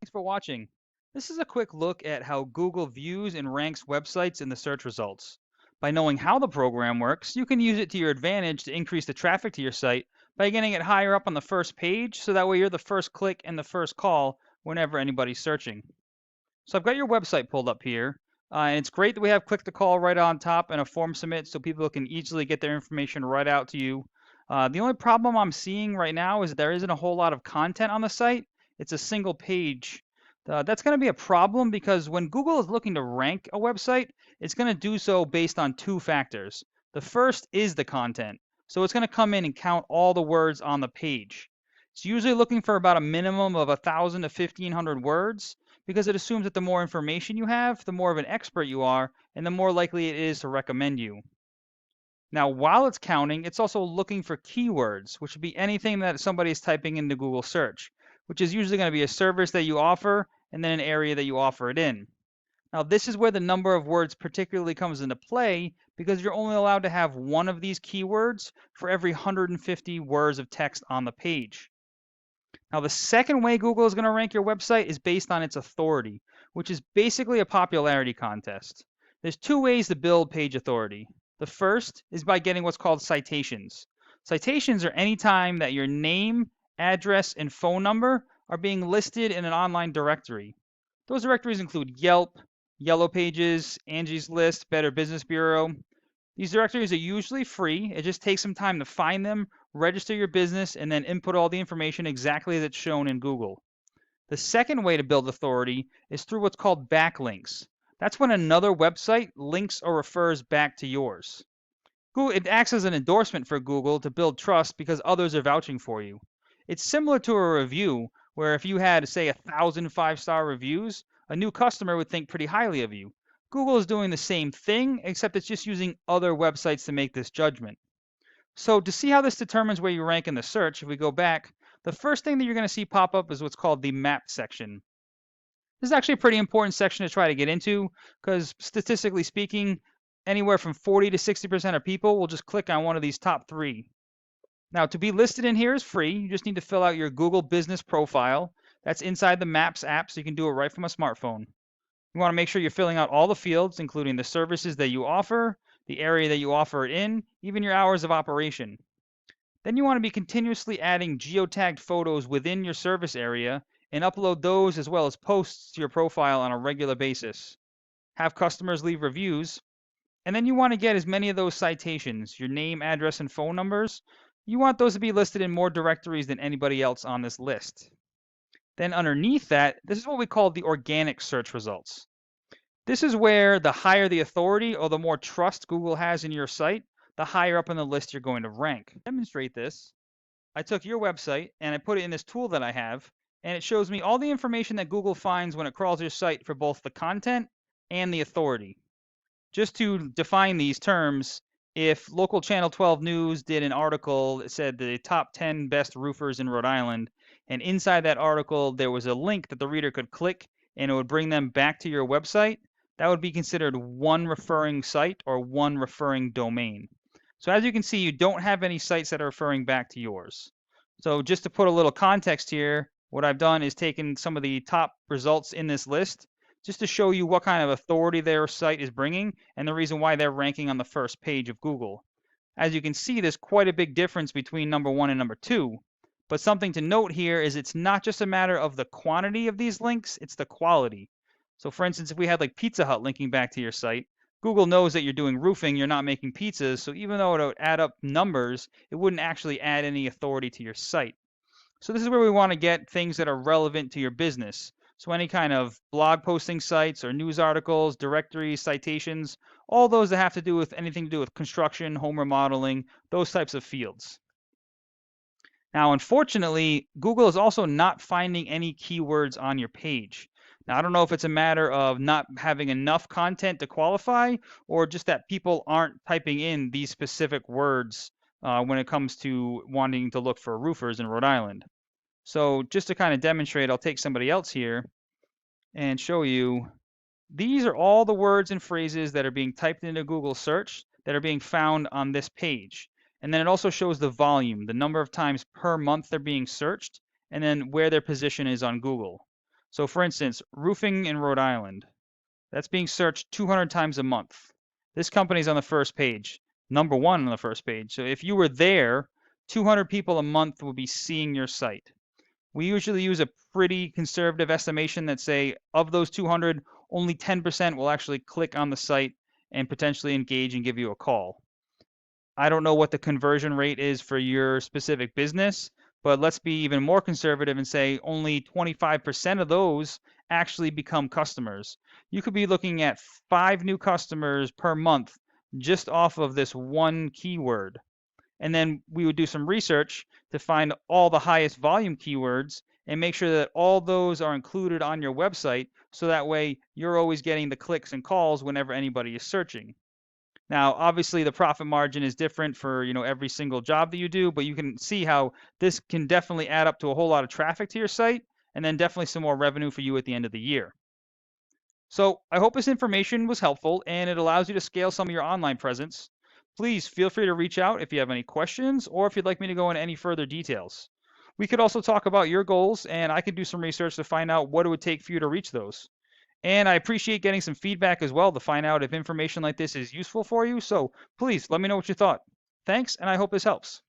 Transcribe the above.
Thanks for watching. This is a quick look at how Google views and ranks websites in the search results. By knowing how the program works, you can use it to your advantage to increase the traffic to your site by getting it higher up on the first page so that way you're the first click and the first call whenever anybody's searching. So I've got your website pulled up here, and it's great that we have click to call right on top and a form submit so people can easily get their information right out to you. The only problem I'm seeing right now is there isn't a whole lot of content on the site. It's a single page. That's going to be a problem because when Google is looking to rank a website, it's going to do so based on two factors. The first is the content. So it's going to come in and count all the words on the page. It's usually looking for about a minimum of 1,000 to 1,500 words because it assumes that the more information you have, the more of an expert you are, and the more likely it is to recommend you. Now, while it's counting, it's also looking for keywords, which would be anything that somebody is typing into Google search, which is usually going to be a service that you offer and then an area that you offer it in. Now, this is where the number of words particularly comes into play because you're only allowed to have one of these keywords for every 150 words of text on the page. Now, the second way Google is going to rank your website is based on its authority, which is basically a popularity contest. There's two ways to build page authority. The first is by getting what's called citations. Citations are any time that your name, address, and phone number are being listed in an online directory. Those directories include Yelp, Yellow Pages, Angie's List, Better Business Bureau. These directories are usually free. It just takes some time to find them, register your business, and then input all the information exactly as it's shown in Google. The second way to build authority is through what's called backlinks. That's when another website links or refers back to yours. It acts as an endorsement for Google to build trust because others are vouching for you. It's similar to a review where if you had, say, 1,000 five-star reviews, a new customer would think pretty highly of you. Google is doing the same thing, except it's just using other websites to make this judgment. So to see how this determines where you rank in the search, if we go back, the first thing that you're going to see pop up is what's called the map section. This is actually a pretty important section to try to get into because statistically speaking, anywhere from 40 to 60% of people will just click on one of these top three. Now, to be listed in here is free. You just need to fill out your Google business profile. That's inside the Maps app, so you can do it right from a smartphone. You want to make sure you're filling out all the fields, including the services that you offer, the area that you offer it in, even your hours of operation. Then you want to be continuously adding geotagged photos within your service area and upload those as well as posts to your profile on a regular basis. Have customers leave reviews, and then you want to get as many of those citations, your name, address, and phone numbers. You want those to be listed in more directories than anybody else on this list. Then underneath that, this is what we call the organic search results. This is where the higher the authority or the more trust Google has in your site, the higher up on the list you're going to rank. To demonstrate this, I took your website and I put it in this tool that I have, and it shows me all the information that Google finds when it crawls your site for both the content and the authority. Just to define these terms, if local Channel 12 News did an article that said the top 10 best roofers in Rhode Island, and inside that article there was a link that the reader could click and it would bring them back to your website, that would be considered one referring site or one referring domain. So as you can see, you don't have any sites that are referring back to yours. So just to put a little context here, what I've done is taken some of the top results in this list just to show you what kind of authority their site is bringing and the reason why they're ranking on the first page of Google. As you can see, there's quite a big difference between number one and number two. But something to note here is it's not just a matter of the quantity of these links, it's the quality. So for instance, if we had like Pizza Hut linking back to your site, Google knows that you're doing roofing, you're not making pizzas, so even though it would add up numbers, it wouldn't actually add any authority to your site. So this is where we want to get things that are relevant to your business. So any kind of blog posting sites or news articles, directories, citations, all those that have to do with anything to do with construction, home remodeling, those types of fields. Now, unfortunately, Google is also not finding any keywords on your page. Now, I don't know if it's a matter of not having enough content to qualify or just that people aren't typing in these specific words when it comes to wanting to look for roofers in Rhode Island. So just to kind of demonstrate, I'll take somebody else here and show you. These are all the words and phrases that are being typed into Google search that are being found on this page. And then it also shows the volume, the number of times per month they're being searched, and then where their position is on Google. So for instance, roofing in Rhode Island, that's being searched 200 times a month. This company's on the first page, number one on the first page. So if you were there, 200 people a month would be seeing your site. We usually use a pretty conservative estimation that say of those 200, only 10% will actually click on the site and potentially engage and give you a call. I don't know what the conversion rate is for your specific business, but let's be even more conservative and say only 25% of those actually become customers. You could be looking at 5 new customers per month just off of this one keyword. And then we would do some research to find all the highest volume keywords and make sure that all those are included on your website so that way you're always getting the clicks and calls whenever anybody is searching. Now, obviously the profit margin is different for, every single job that you do, but you can see how this can definitely add up to a whole lot of traffic to your site and then definitely some more revenue for you at the end of the year. So I hope this information was helpful and it allows you to scale some of your online presence. Please feel free to reach out if you have any questions or if you'd like me to go into any further details. We could also talk about your goals and I could do some research to find out what it would take for you to reach those. And I appreciate getting some feedback as well to find out if information like this is useful for you. So please let me know what you thought. Thanks, and I hope this helps.